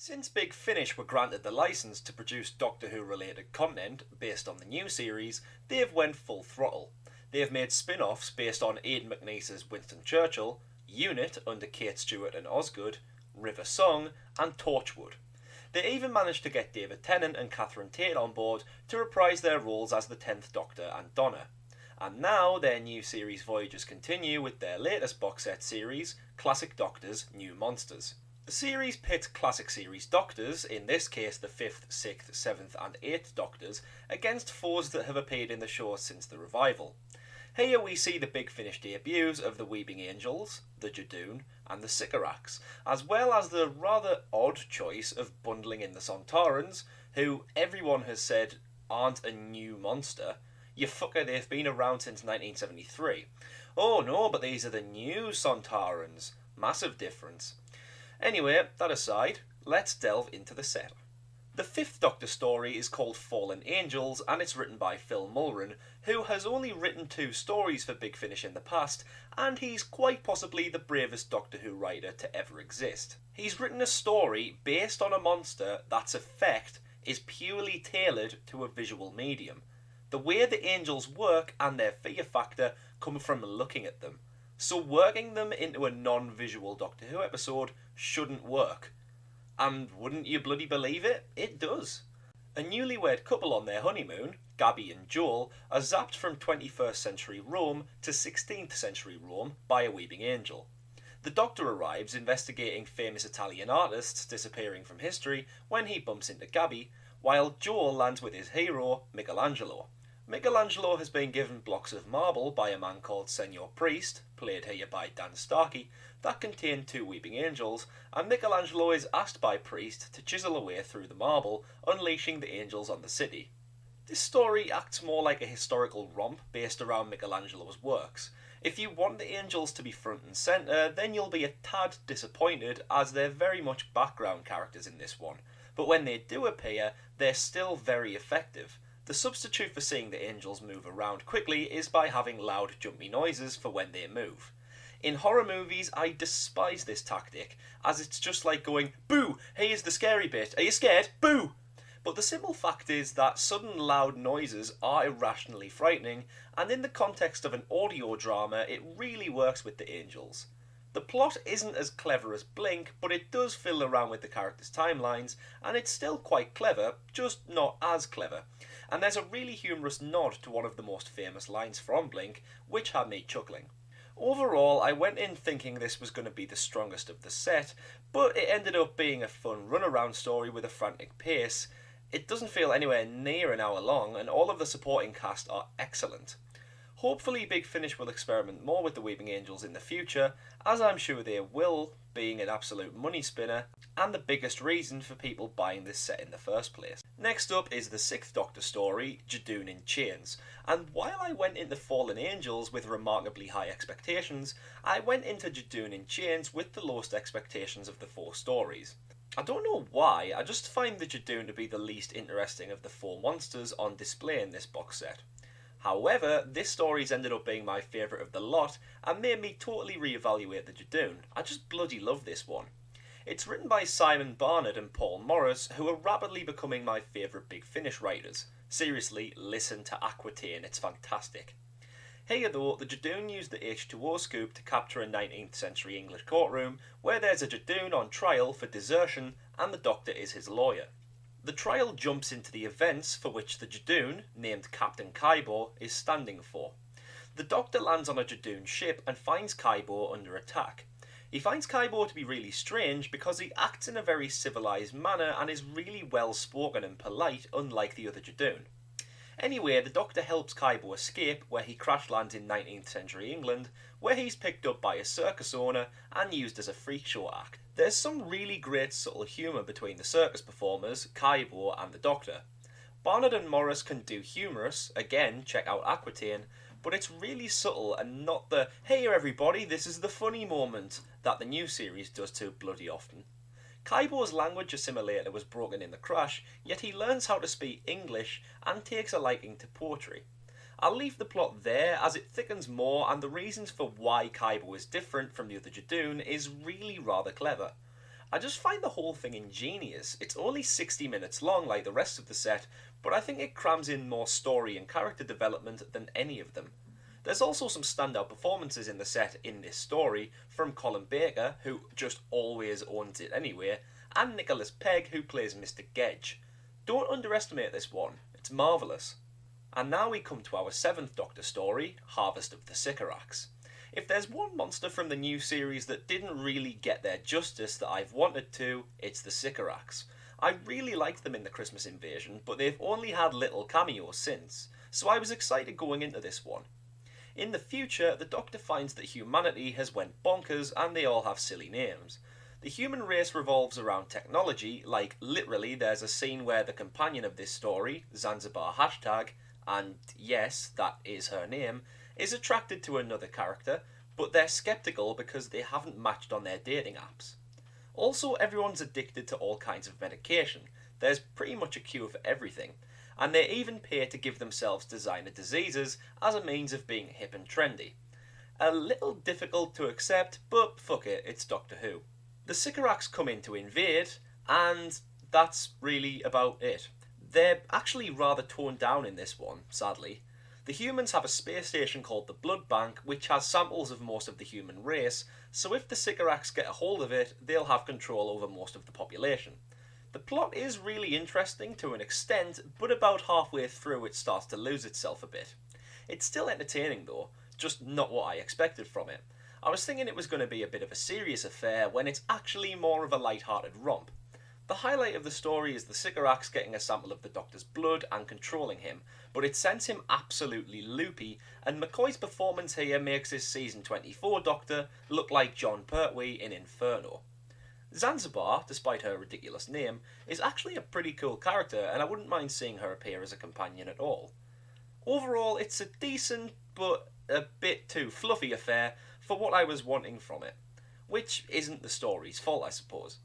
Since Big Finish were granted the license to produce Doctor Who related content based on the new series, they've went full throttle. They've made spin-offs based on Aidan McNeis's Winston Churchill, Unit under Kate Stewart and Osgood, River Song, and Torchwood. They even managed to get David Tennant and Catherine Tate on board to reprise their roles as the 10th Doctor and Donna. And now their new series voyages continue with their latest box set series, Classic Doctors, New Monsters. The series pits classic series Doctors, in this case the 5th, 6th, 7th and 8th Doctors, against foes that have appeared in the show since the revival. Here we see the Big Finish debuts of the Weeping Angels, the Judoon and the Sycorax, as well as the rather odd choice of bundling in the Sontarans, who everyone has said aren't a new monster. You fucker, they've been around since 1973. Oh no, but these are the new Sontarans. Massive difference. Anyway, that aside, let's delve into the set. The 5th Doctor story is called Fallen Angels and it's written by Phil Mulron, who has only written 2 stories for Big Finish in the past, and he's quite possibly the bravest Doctor Who writer to ever exist. He's written a story based on a monster that's effect is purely tailored to a visual medium. The way the angels work and their fear factor come from looking at them. So working them into a non-visual Doctor Who episode shouldn't work. And wouldn't you bloody believe it? It does. A newlywed couple on their honeymoon, Gabby and Joel, are zapped from 21st century Rome to 16th century Rome by a weeping angel. The Doctor arrives investigating famous Italian artists disappearing from history when he bumps into Gabby, while Joel lands with his hero, Michelangelo. Michelangelo has been given blocks of marble by a man called Senor Priest, played here by Dan Starkey, that contain 2 weeping angels, and Michelangelo is asked by Priest to chisel away through the marble, unleashing the angels on the city. This story acts more like a historical romp based around Michelangelo's works. If you want the angels to be front and centre, then you'll be a tad disappointed as they're very much background characters in this one, but when they do appear, they're still very effective. The substitute for seeing the angels move around quickly is by having loud jumpy noises for when they move. In horror movies, I despise this tactic, as it's just like going, "Boo! Here's the scary bit. Are you scared? Boo!" But the simple fact is that sudden loud noises are irrationally frightening, and in the context of an audio drama, it really works with the angels. The plot isn't as clever as Blink, but it does fiddle around with the characters' timelines, and it's still quite clever, just not as clever. And there's a really humorous nod to one of the most famous lines from Blink, which had me chuckling. Overall, I went in thinking this was going to be the strongest of the set, but it ended up being a fun runaround story with a frantic pace. It doesn't feel anywhere near an hour long, and all of the supporting cast are excellent. Hopefully Big Finish will experiment more with the Weeping Angels in the future, as I'm sure they will, being an absolute money spinner, and the biggest reason for people buying this set in the first place. Next up is the 6th Doctor story, Judoon in Chains, and while I went into Fallen Angels with remarkably high expectations, I went into Judoon in Chains with the lowest expectations of the 4 stories. I don't know why, I just find the Judoon to be the least interesting of the 4 monsters on display in this box set. However, this story's ended up being my favourite of the lot and made me totally reevaluate the Judoon. I just bloody love this one. It's written by Simon Barnard and Paul Morris, who are rapidly becoming my favourite Big Finish writers. Seriously, listen to Aquitaine, it's fantastic. Here though, the Judoon used the H2O scoop to capture a 19th century English courtroom where there's a Judoon on trial for desertion and the Doctor is his lawyer. The trial jumps into the events for which the Judoon, named Captain Kaibo, is standing for. The Doctor lands on a Judoon ship and finds Kaibo under attack. He finds Kaibo to be really strange because he acts in a very civilised manner and is really well spoken and polite, unlike the other Judoon. Anyway, the Doctor helps Kaibo escape, where he crash lands in 19th century England, where he's picked up by a circus owner and used as a freak show act. There's some really great subtle humour between the circus performers, Kaibo and the Doctor. Barnard and Morris can do humorous, again check out Aquitaine, but it's really subtle and not the "hey everybody, this is the funny moment" that the new series does too bloody often. Kaibo's language assimilator was broken in the crash, yet he learns how to speak English and takes a liking to poetry. I'll leave the plot there as it thickens more, and the reasons for why Kaibo is different from the other Judoon is really rather clever. I just find the whole thing ingenious. It's only 60 minutes long like the rest of the set, but I think it crams in more story and character development than any of them. There's also some standout performances in the set in this story from Colin Baker, who just always owns it anyway, and Nicholas Pegg, who plays Mr. Gedge. Don't underestimate this one, it's marvellous. And now we come to our 7th Doctor story, Harvest of the Sycorax. If there's one monster from the new series that didn't really get their justice that I've wanted to, it's the Sycorax. I really liked them in the Christmas Invasion, but they've only had little cameos since, so I was excited going into this one. In the future, the Doctor finds that humanity has went bonkers and they all have silly names. The human race revolves around technology, like literally there's a scene where the companion of this story, Zanzibar Hashtag, and yes, that is her name, is attracted to another character, but they're sceptical because they haven't matched on their dating apps. Also, everyone's addicted to all kinds of medication. There's pretty much a cure for everything, and they even pay to give themselves designer diseases as a means of being hip and trendy. A little difficult to accept, but fuck it, it's Doctor Who. The Sycorax come in to invade, and that's really about it. They're actually rather toned down in this one, sadly. The humans have a space station called the Blood Bank, which has samples of most of the human race, so if the Sycorax get a hold of it, they'll have control over most of the population. The plot is really interesting to an extent, but about halfway through it starts to lose itself a bit. It's still entertaining though, just not what I expected from it. I was thinking it was going to be a bit of a serious affair when it's actually more of a light-hearted romp. The highlight of the story is the Sycorax getting a sample of the Doctor's blood and controlling him, but it sends him absolutely loopy, and McCoy's performance here makes his season 24 Doctor look like John Pertwee in Inferno. Zanzibar, despite her ridiculous name, is actually a pretty cool character, and I wouldn't mind seeing her appear as a companion at all. Overall, it's a decent, but a bit too fluffy affair for what I was wanting from it, which isn't the story's fault, I suppose.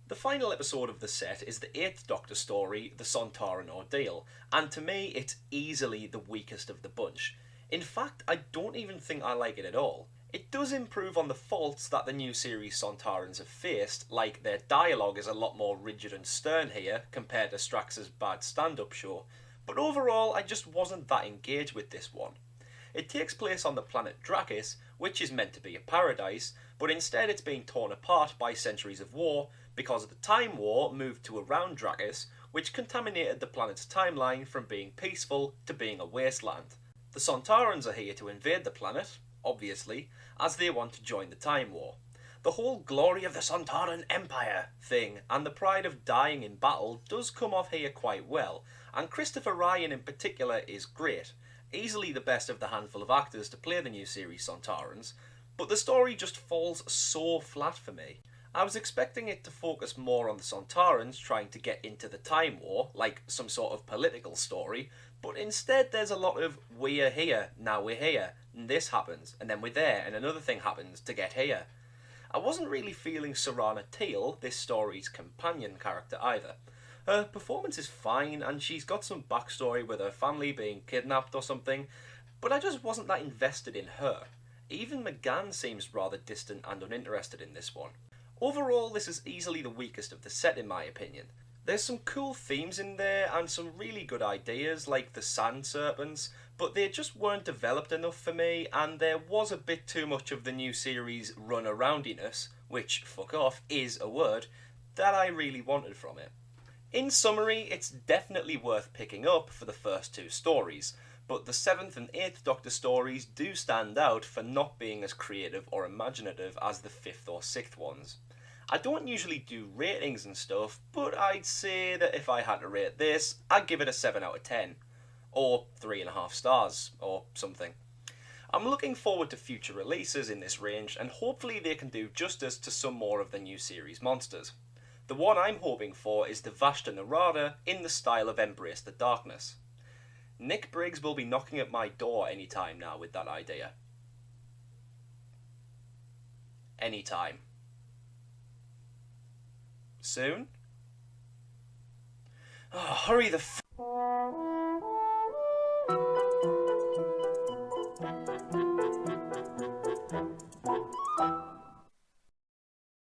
The final episode of the set is the 8th Doctor story, The Sontaran Ordeal, and to me it's easily the weakest of the bunch. In fact, I don't even think I like it at all. It does improve on the faults that the new series Sontarans have faced, like their dialogue is a lot more rigid and stern here compared to Strax's bad stand-up show, but overall I just wasn't that engaged with this one. It takes place on the planet Drakis, which is meant to be a paradise, but instead it's being torn apart by centuries of war, because the Time War moved to around Drakis, which contaminated the planet's timeline from being peaceful to being a wasteland. The Sontarans are here to invade the planet, obviously, as they want to join the Time War. The whole glory of the Sontaran Empire thing, and the pride of dying in battle does come off here quite well, and Christopher Ryan in particular is great, easily the best of the handful of actors to play the new series Sontarans, but the story just falls so flat for me. I was expecting it to focus more on the Sontarans trying to get into the Time War, like some sort of political story, but instead there's a lot of we're here, now we're here, and this happens, and then we're there, and another thing happens to get here. I wasn't really feeling Serana Teal, this story's companion character, either. Her performance is fine, and she's got some backstory with her family being kidnapped or something, but I just wasn't that invested in her. Even McGann seems rather distant and uninterested in this one. Overall, this is easily the weakest of the set in my opinion. There's some cool themes in there and some really good ideas like the sand serpents, but they just weren't developed enough for me, and there was a bit too much of the new series run-aroundiness, which, fuck off, is a word, that I really wanted from it. In summary, it's definitely worth picking up for the first 2 stories, but the 7th and 8th Doctor stories do stand out for not being as creative or imaginative as the 5th or 6th ones. I don't usually do ratings and stuff, but I'd say that if I had to rate this, I'd give it a 7 out of 10. Or 3.5 stars, or something. I'm looking forward to future releases in this range, and hopefully they can do justice to some more of the new series monsters. The one I'm hoping for is the Vashta Narada in the style of Embrace the Darkness. Nick Briggs will be knocking at my door anytime now with that idea. Anytime. Soon? Oh, hurry the f***.